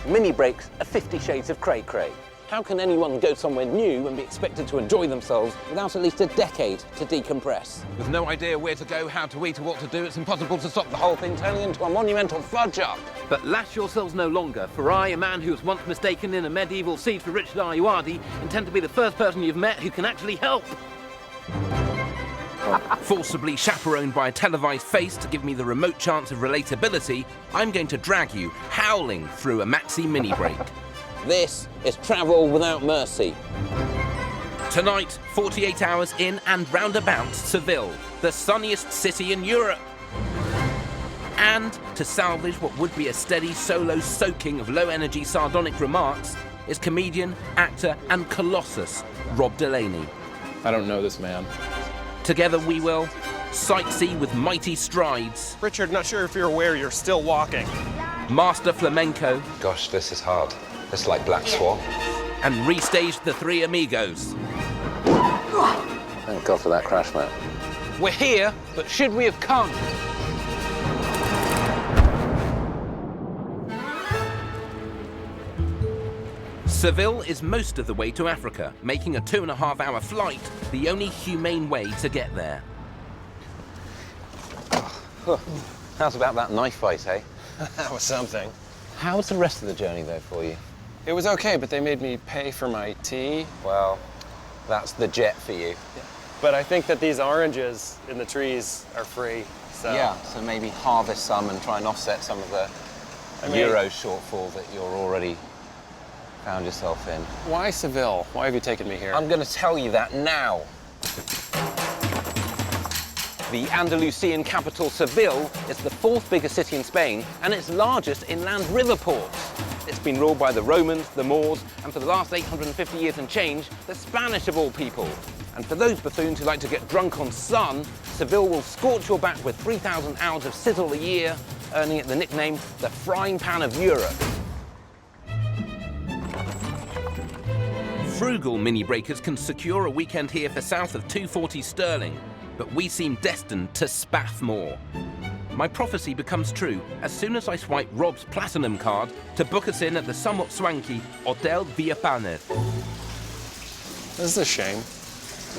Mini breaks are 50 shades of cray-cray. How can anyone go somewhere new and be expected to enjoy themselves without at least a decade to decompress? With no idea where to go, how to eat, or what to do, it's impossible to stop the whole thing turning into a monumental fudge-up. But lash yourselves no longer, for I, a man who was once mistaken in a medieval siege for Richard Ayoade, intend to be the first person you've met who can actually help. Forcibly chaperoned by a televised face to give me the remote chance of relatability, I'm going to drag you, howling, through a maxi mini-break. This is travel without mercy. Tonight, 48 hours in and roundabout Seville, the sunniest city in Europe. And to salvage what would be a steady solo soaking of low-energy sardonic remarks is comedian, actor and colossus Rob Delaney. I don't know this man. Together we will sightsee with mighty strides. Richard, not sure if you're aware you're still walking. Master flamenco. Gosh, this is hard. It's like Black Swan. And restage the Three Amigos. Thank God for that crash mat. We're here, but should we have come? Seville is most of the way to Africa, making a 2.5-hour flight the only humane way to get there. How's about that knife fight, eh? That was something. How was the rest of the journey, though, for you? It was okay, but they made me pay for my tea. Well, that's the jet for you. Yeah. But I think that these oranges in the trees are free, so... Yeah, so maybe harvest some and try and offset some of the Euro shortfall that you're already found yourself in. Why Seville? Why have you taken me here? I'm going to tell you that now. The Andalusian capital, Seville, is the 4th biggest city in Spain and its largest inland river port. It's been ruled by the Romans, the Moors, and for the last 850 years and change, the Spanish of all people. And for those buffoons who like to get drunk on sun, Seville will scorch your back with 3,000 hours of sizzle a year, earning it the nickname the frying pan of Europe. Frugal mini-breakers can secure a weekend here for south of 240 sterling, but we seem destined to spaff more. My prophecy becomes true as soon as I swipe Rob's platinum card to book us in at the somewhat swanky Hotel Villapanes. This is a shame.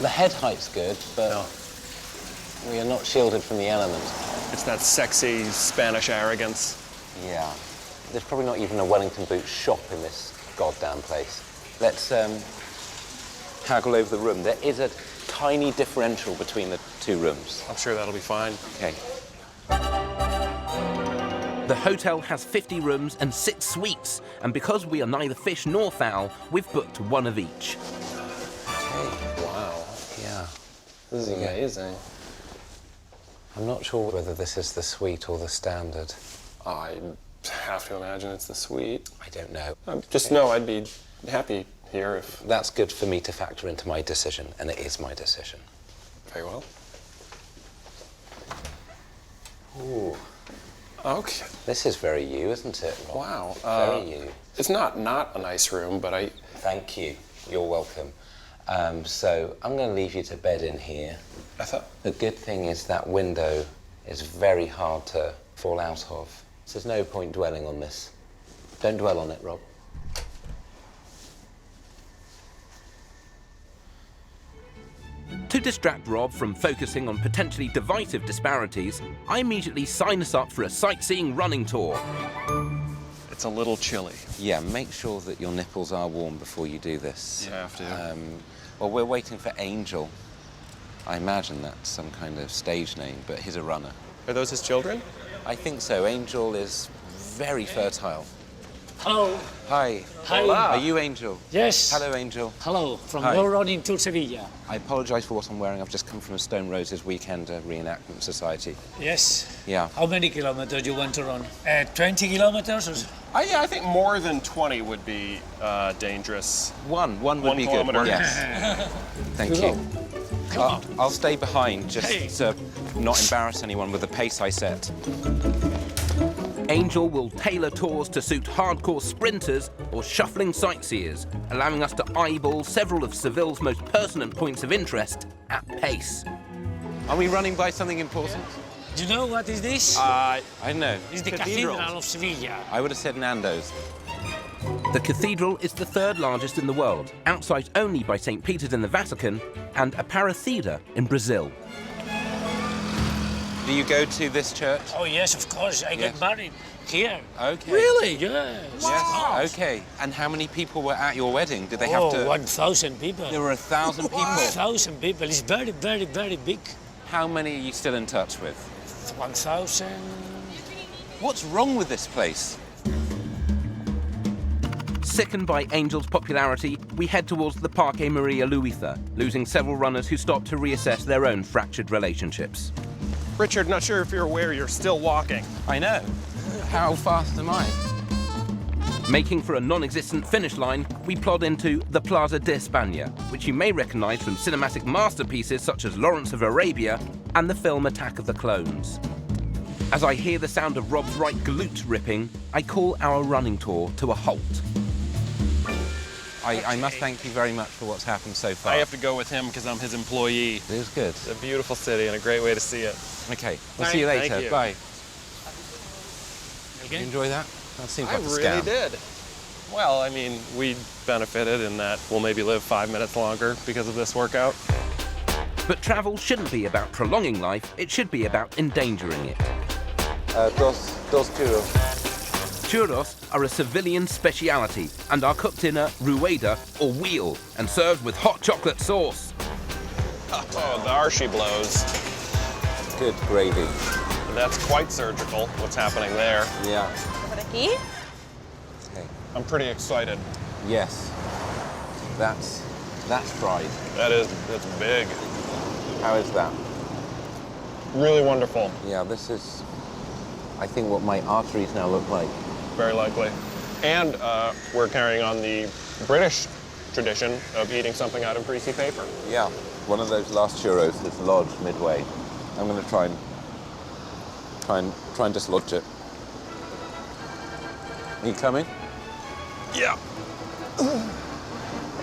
The head height's good, but we are not shielded from the elements. It's that sexy Spanish arrogance. Yeah. There's probably not even a Wellington boot shop in this goddamn place. Let's haggle over the room. There is a tiny differential between the two rooms. I'm sure that'll be fine. Okay. The hotel has 50 rooms and 6 suites, and because we are neither fish nor fowl, we've booked one of each. Okay. Wow. Yeah. This is amazing. I'm not sure whether this is the suite or the standard. I have to imagine it's the suite. I don't know. Just know I'd be happy here if... That's good for me to factor into my decision, and it is my decision. Very well. Ooh. Okay. This is very you, isn't it, Rob? Wow. Very you. It's not a nice room, but I... Thank you. You're welcome. So I'm going to leave you to bed in here. I thought... The good thing is that window is very hard to fall out of. So there's no point dwelling on this. Don't dwell on it, Rob. To distract Rob from focusing on potentially divisive disparities, I immediately sign us up for a sightseeing running tour. It's a little chilly. Yeah, make sure that your nipples are warm before you do this. You have to. Well, we're waiting for Angel. I imagine that's some kind of stage name, but he's a runner. Are those his children? I think so. Angel is very fertile. Hello. Hi. Hi. Are you Angel? Yes. Hello, Angel. Hello, from Hi. your running to Sevilla. I apologise for what I'm wearing. I've just come from a Stone Roses Weekend Reenactment Society. Yes. Yeah. How many kilometers you want to run? 20 kilometers or so? Yeah, I think more than 20 would be dangerous. One would be good. kilometer. Yes. Thank you. I'll stay behind just to not embarrass anyone with the pace I set. Angel will tailor tours to suit hardcore sprinters or shuffling sightseers, allowing us to eyeball several of Seville's most pertinent points of interest at pace. Are we running by something important? Do you know what is this? I know. It's the Cathedral of Sevilla. I would have said Nando's. The cathedral is the third largest in the world, outside only by St. Peter's in the Vatican and a paratheater in Brazil. Do you go to this church? Oh yes, of course. I Yes. get married here. Okay. Really? Yes. Yes. Okay. And how many people were at your wedding? Did they have to? 1,000 people. There were 1,000 people. 1,000 people. It's very, very, very big. How many are you still in touch with? 1,000. What's wrong with this place? Sickened by Angel's popularity, we head towards the Parque Maria Luisa, losing several runners who stop to reassess their own fractured relationships. Richard, not sure if you're aware, you're still walking. I know. How fast am I? Making for a non-existent finish line, we plod into the Plaza de España, which you may recognise from cinematic masterpieces such as Lawrence of Arabia and the film Attack of the Clones. As I hear the sound of Rob's right glute ripping, I call our running tour to a halt. I must thank you very much for what's happened so far. I have to go with him because I'm his employee. It was good. It's a beautiful city and a great way to see it. Okay, we'll see you later. Thank you. Bye. Okay. You enjoy that? That seems like a really scam. did. Well, I mean, we benefited in that we'll maybe live 5 minutes longer because of this workout. But travel shouldn't be about prolonging life, it should be about endangering it. Dos churros. Churros are a civilian speciality and are cooked in a rueda or wheel and served with hot chocolate sauce. Oh, the Archie blows. Good gravy. That's quite surgical, what's happening there. Yeah. ¿Por aquí? Okay. I'm pretty excited. Yes. That's fried. That's big. How is that? Really wonderful, Yeah, this is, I think, what my arteries now look like. very likely. And we're carrying on the British tradition of eating something out of greasy paper. Yeah. One of those last churros is lodged midway. I'm going to try and dislodge it. Are you coming? Yeah.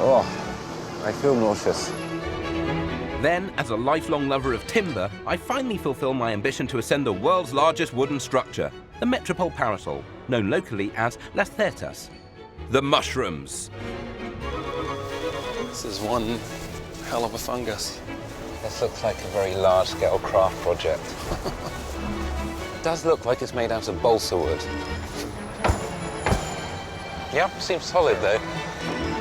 Oh, I feel nauseous. Then, as a lifelong lover of timber, I finally fulfill my ambition to ascend the world's largest wooden structure, the Metropol parasol, known locally as Las Tapas. The mushrooms. This is one hell of a fungus. This looks like a very large-scale craft project. It does look like it's made out of balsa wood. Yep, seems solid though.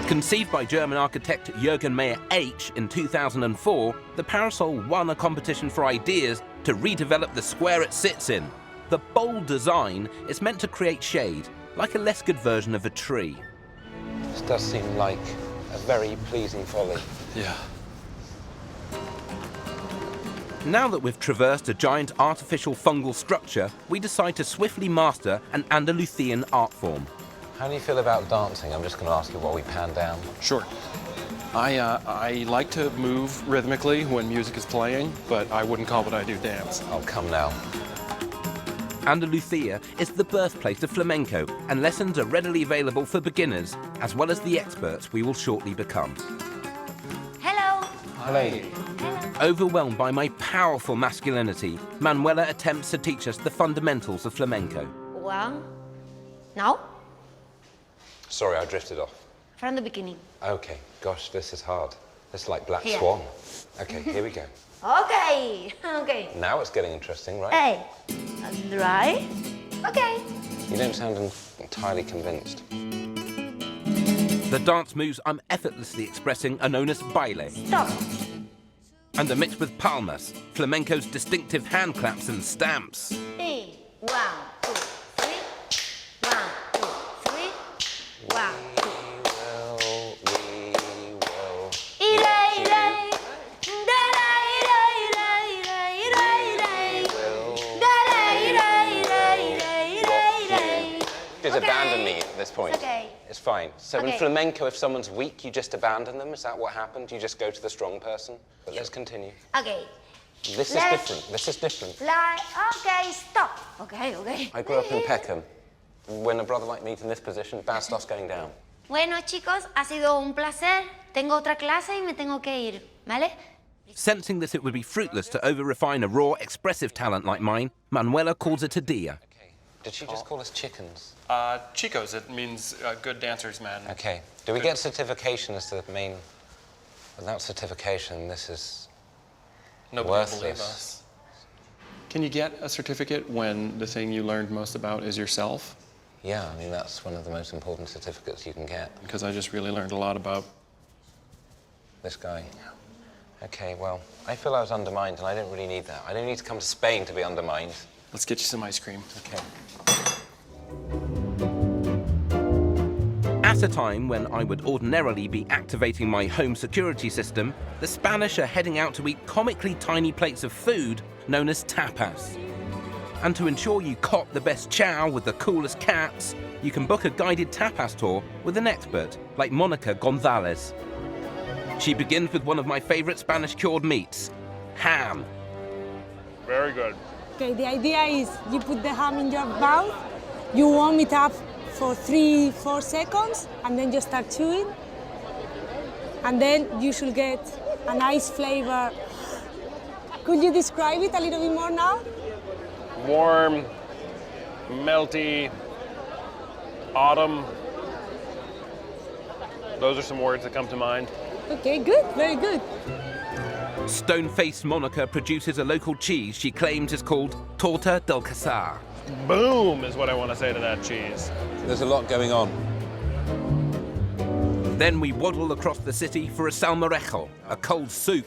Conceived by German architect Jürgen Meyer H. in 2004, the parasol won a competition for ideas to redevelop the square it sits in. The bold design is meant to create shade, like a less good version of a tree. This does seem like a very pleasing folly. Yeah. Now that we've traversed a giant artificial fungal structure, we decide to swiftly master an Andalusian art form. How do you feel about dancing? I'm just going to ask you while we pan down. Sure. I like to move rhythmically when music is playing, but I wouldn't call what I do dance. I'll come now. Andalusia is the birthplace of flamenco, and lessons are readily available for beginners, as well as the experts we will shortly become. Hello. Hello. Overwhelmed by my powerful masculinity, Manuela attempts to teach us the fundamentals of flamenco. 1. Now, Sorry, I drifted off. from the beginning. Okay, gosh, this is hard. This is like Black Here. Swan. Okay, here we go. Okay. Okay. Now it's getting interesting, right? Hey. Right. Okay. You don't sound entirely convinced. The dance moves I'm effortlessly expressing are known as baile, Stop. and are mixed with palmas, flamenco's distinctive hand claps and stamps. 3. 1, 2, 3. 1, 2, 3. 1, 2. We will. Ire, ire. Da, da, ire, ire, ire, ire, ire. Da, da, ire, ire, ire, ire, ire. Just Okay. abandon me at this point. It's okay. It's fine. So in Okay. flamenco, if someone's weak, you just abandon them? Is that what happened? You just go to the strong person? But let's continue. Okay. This is Let's different. This is different. Fly. Okay, stop. Okay, okay. I grew up in Peckham. When a brother like me's in this position, bad stuff's going down. Bueno, chicos, ha sido un placer. Tengo otra clase y me tengo que ir, ¿vale? Sensing that it would be fruitless to over-refine a raw, expressive talent like mine, Manuela calls it a dia. Did she just call us chickens? Chicos, it means good dancers, man. Okay. Do we get certification as the main... Without certification, this is Nobody will worthless. believe us. Can you get a certificate when the thing you learned most about is yourself? Yeah, I mean, that's one of the most important certificates you can get. Because I just really learned a lot about... This guy. Okay, well, I feel I was undermined, and I don't really need that. I don't need to come to Spain to be undermined. Let's get you some ice cream. Okay. At a time when I would ordinarily be activating my home security system, the Spanish are heading out to eat comically tiny plates of food known as tapas. And to ensure you cop the best chow with the coolest cats, you can book a guided tapas tour with an expert like Monica Gonzalez. She begins with one of my favorite Spanish cured meats, ham. Very good. Okay, the idea is you put the ham in your mouth, you warm it up for 3-4 seconds, and then you start chewing. And then you should get a nice flavor. Could you describe it a little bit more now? Warm, melty, autumn. Those are some words that come to mind. Okay, good, very good. Stone-faced Monica produces a local cheese she claims is called Torta del Casar. Boom is what I want to say to that cheese. There's a lot going on. Then we waddle across the city for a salmorejo, a cold soup.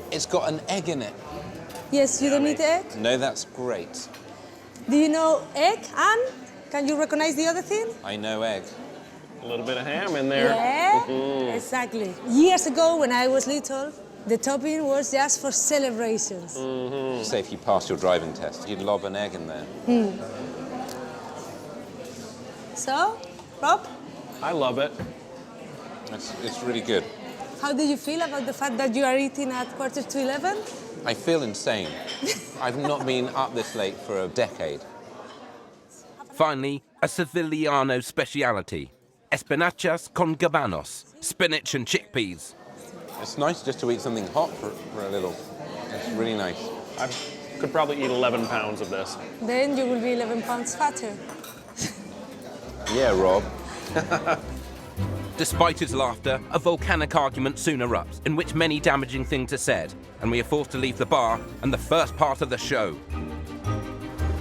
It's got an egg in it. Yes, you don't need egg. No, that's great. Do you know egg, and can you recognize the other thing? I know egg. A little bit of ham in there. Yeah, exactly. Years ago, when I was little, the topping was just for celebrations. Say if you passed your driving test, you'd lob an egg in there. So, Rob, I love it. It's really good. how do you feel about the fact that you are eating at 11:45? I feel insane. I've not been up this late for a decade. Finally, a Sevillano speciality, espinachas con gabanos, spinach and chickpeas. It's nice just to eat something hot for a little. It's really nice. I could probably eat 11 pounds of this. Then you will be 11 pounds fatter. Yeah, Rob. Despite his laughter, a volcanic argument soon erupts, in which many damaging things are said, and we are forced to leave the bar and the first part of the show.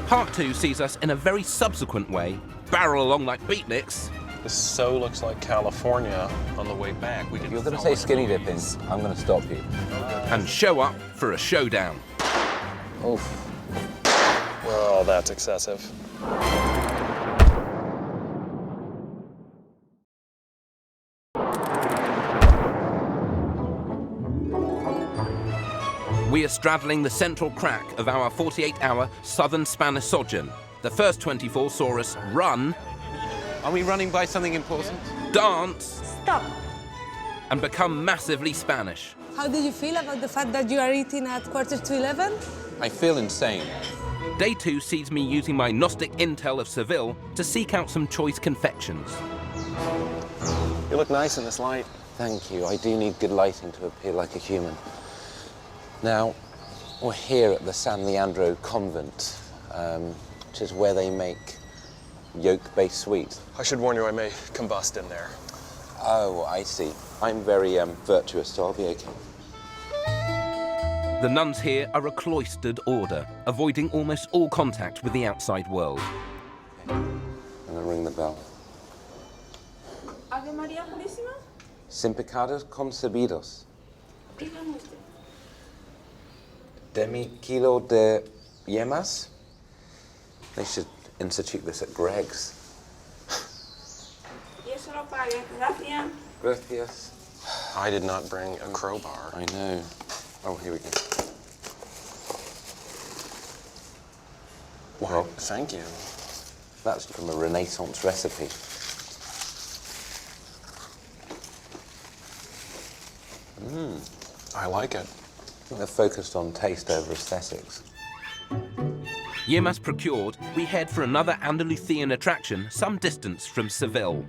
Part 2 sees us in a very subsequent way barrel along like beatniks. This so looks like California on the way back. If you're going to say skinny dipping, I'm going to stop you. And show up for a showdown. Oof. Well, that's excessive. We are straddling the central crack of our 48-hour southern Spanish sojourn. The first 24 saw us run, Are we running by something important? dance, Stop. and become massively Spanish. How do you feel about the fact that you are eating at 11:45? I feel insane. Day 2 sees me using my Gnostic intel of Seville to seek out some choice confections. You look nice in this light. Thank you. I do need good lighting to appear like a human. Now, we're here at the San Leandro Convent, which is where they make yolk-based sweets. I should warn you, I may combust in there. Oh, I see. I'm very virtuous, so I'll be okay. The nuns here are a cloistered order, avoiding almost all contact with the outside world. I'm gonna ring the bell. Ave María Purísima. Sin pecados concebidos. Demi kilo de yemas? They should institute this at Greg's. Y eso lo pague. Gracias. Gracias. I did not bring a crowbar. I know. Oh, here we go. Well, thank you. That's from a Renaissance recipe. I like it. I think they're focused on taste over aesthetics. Yemas procured, we head for another Andalusian attraction some distance from Seville.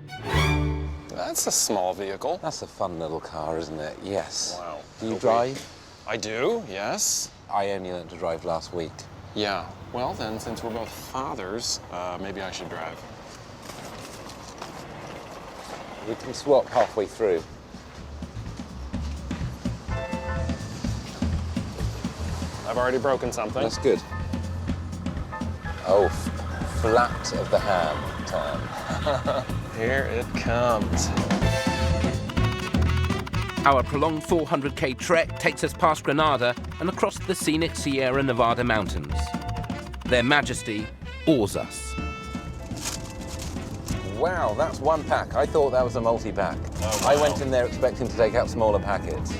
That's a small vehicle. That's a fun little car, isn't it? Yes. Wow. Do you Okay. drive? I do, yes. I only learned to drive last week. Yeah, well then, since we're both fathers, maybe I should drive. We can swap halfway through. I've already broken something. That's good. Oh, flat of the hand turn. Here it comes. Our prolonged 400k trek takes us past Granada and across the scenic Sierra Nevada mountains. Their majesty awes us. Wow, that's one pack. I thought that was a multi-pack. Oh, wow. I went in there expecting to take out smaller packets.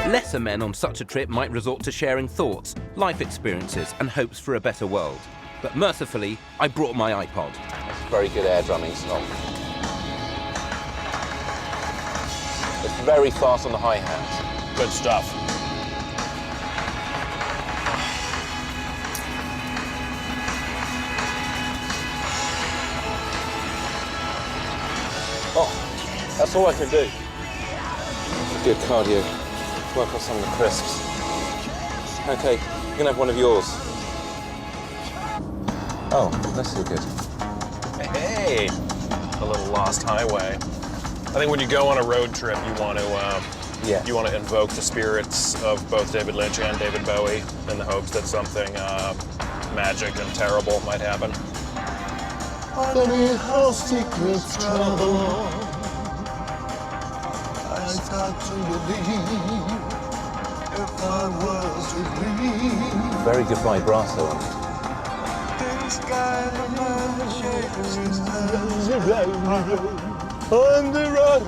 Lesser men on such a trip might resort to sharing thoughts, life experiences and hopes for a better world. But mercifully, I brought my iPod. That's very good air drumming song. It's very fast on the hi-hat. Good stuff. Oh, that's all I can do. Good cardio. Work on some of the crisps. Okay, you can have one of yours. Oh, this is good. Hey, a little lost highway. I think when you go on a road trip, you want to invoke the spirits of both David Lynch and David Bowie in the hopes that something magic and terrible might happen. Funny how secrets travel. I start to believe if I was to dream. Very good vibrato on it. This guy on the road.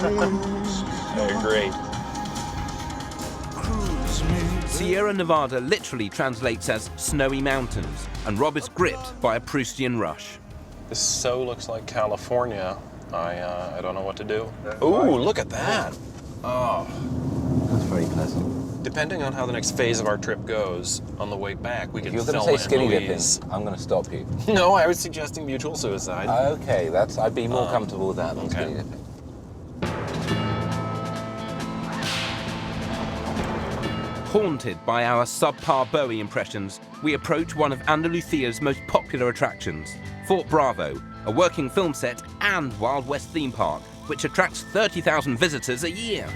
I agree. Sierra Nevada literally translates as snowy mountains, and Rob is gripped by a Proustian rush. This so looks like California. I don't know what to do. Ooh, look at that. Oh. That's very pleasant. Depending on how the next phase of our trip goes, on the way back, we If can you're going to Thelma say skinny and dipping, Louise. I'm going to stop you. No, I was suggesting mutual suicide. Okay, I'd be more comfortable with that than okay. skinny dipping. Haunted by our subpar Bowie impressions, we approach one of Andalusia's most popular attractions, Fort Bravo, a working film set and Wild West theme park, which attracts 30,000 visitors a year.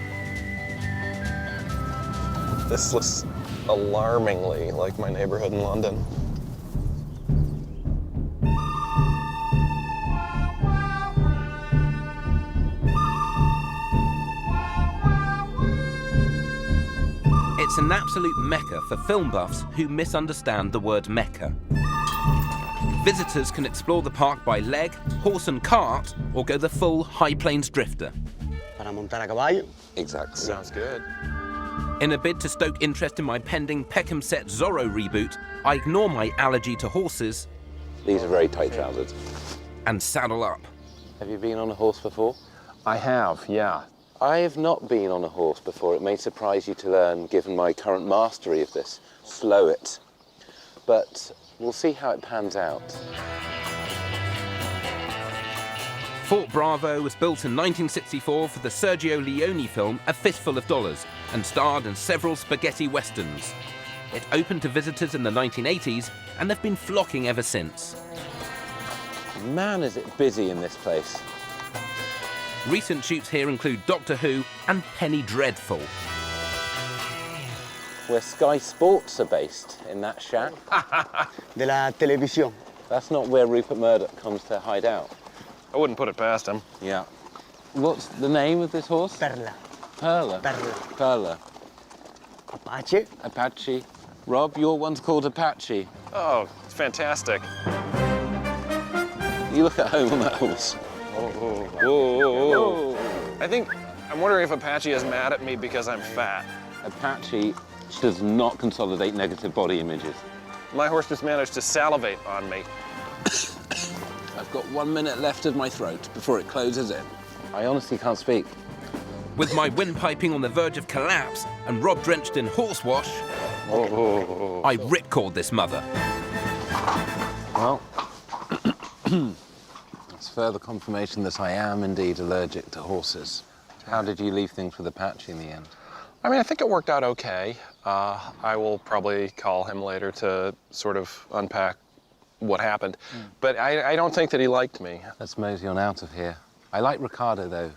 This looks alarmingly like my neighborhood in London. It's an absolute mecca for film buffs who misunderstand the word Mecca. Visitors can explore the park by leg, horse and cart, or go the full High Plains drifter. Para montar a caballo. Exactly. Sounds good. In a bid to stoke interest in my pending Peckham Set Zorro reboot, I ignore my allergy to horses These are very tight trousers. and saddle up. Have you been on a horse before? I have, yeah. I have not been on a horse before. It may surprise you to learn, given my current mastery of this. Slow it. But we'll see how it pans out. Fort Bravo was built in 1964 for the Sergio Leone film A Fistful of Dollars and starred in several spaghetti westerns. It opened to visitors in the 1980s and they've been flocking ever since. Man, is it busy in this place. Recent shoots here include Doctor Who and Penny Dreadful. Where Sky Sports are based, in that shack. De la televisión. That's not where Rupert Murdoch comes to hide out. I wouldn't put it past him. Yeah. What's the name of this horse? Perla. Perla. Perla. Perla. Apache. Apache. Rob, your one's called Apache. Oh, it's fantastic. You look at home on that horse. Whoa. I'm wondering if Apache is mad at me because I'm fat. Apache does not consolidate negative body images. My horse just managed to salivate on me. I've got 1 minute left of my throat before it closes in. I honestly can't speak. With my windpiping on the verge of collapse and Rob drenched in horse wash, I ripcord this mother. Well, that's further confirmation that I am indeed allergic to horses. How did you leave things with Apache in the end? I mean, I think it worked out okay. I will probably call him later to sort of unpack what happened. But I don't think that he liked me. Let's mosey on out of here. I like Ricardo, though.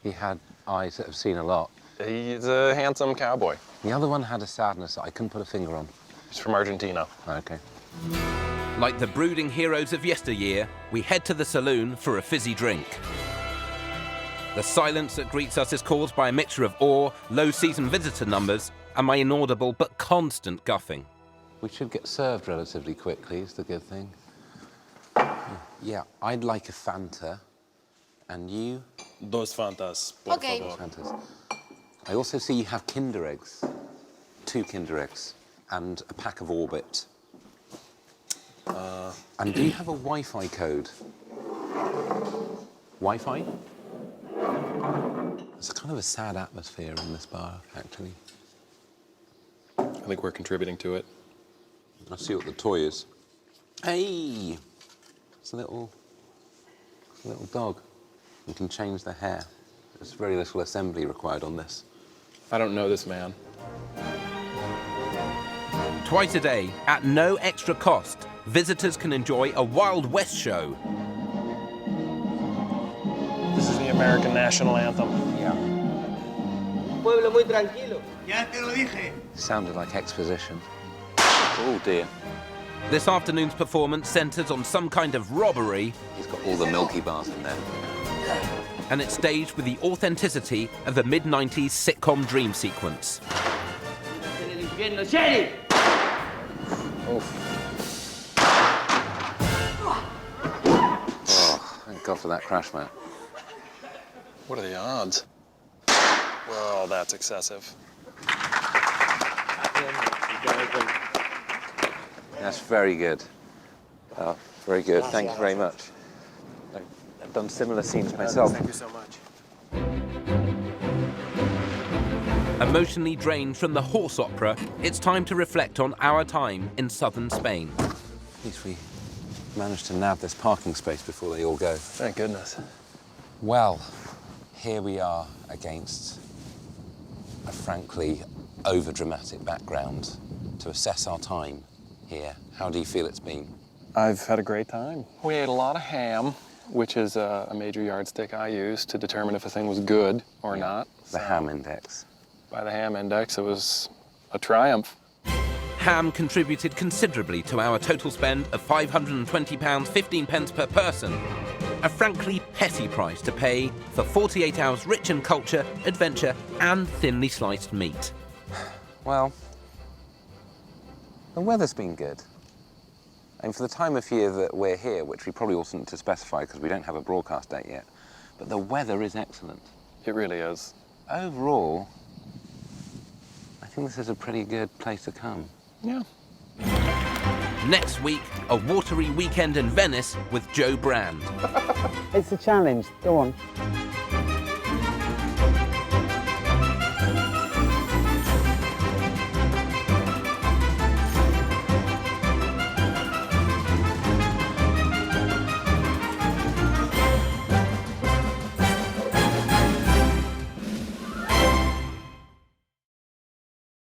He had eyes that have seen a lot. He's a handsome cowboy. The other one had a sadness that I couldn't put a finger on. He's from Argentina. Okay. Like the brooding heroes of yesteryear, we head to the saloon for a fizzy drink. The silence that greets us is caused by a mixture of awe, low season visitor numbers, and my inaudible but constant guffing. We should get served relatively quickly, is the good thing. Yeah, I'd like a Fanta. And you? Dos Fantas, por Okay. favor. Fantas. I also see you have Kinder Eggs. 2 Kinder Eggs. And a pack of Orbit. And do you have a Wi-Fi code? Wi-Fi? It's kind of a sad atmosphere in this bar, actually. I think we're contributing to it. Let's see what the toy is. Hey! It's a little dog. You can change the hair. There's very little assembly required on this. I don't know this man. Twice a day, at no extra cost, visitors can enjoy a Wild West show. This is the American national anthem. Yeah. Pueblo muy tranquilo. Ya te lo dije. Sounded like exposition. Oh dear. This afternoon's performance centres on some kind of robbery, He's got all the Milky Bars in there. and it's staged with the authenticity of a mid-90s sitcom dream sequence. Oh, thank God for that crash mat. What are the odds? Well, that's excessive. That's very good. Oh, very good. Thank you very much. I've done similar scenes myself. Thank you so much. Emotionally drained from the horse opera, it's time to reflect on our time in southern Spain. At least we managed to nab this parking space before they all go. Thank goodness. Well, here we are against a frankly over-dramatic background to assess our time here. How do you feel it's been? I've had a great time. We ate a lot of ham, which is a major yardstick I use to determine if a thing was good or not. The ham index. By the ham index, it was a triumph. Ham contributed considerably to our total spend of £520, 15 pence per person. A frankly petty price to pay for 48 hours rich in culture, adventure, and thinly sliced meat. Well, the weather's been good. And for the time of year that we're here, which we probably oughtn't to specify because we don't have a broadcast date yet, but the weather is excellent. It really is. Overall, I think this is a pretty good place to come. Yeah. Next week, a watery weekend in Venice with Joe Brand. It's a challenge. Go on.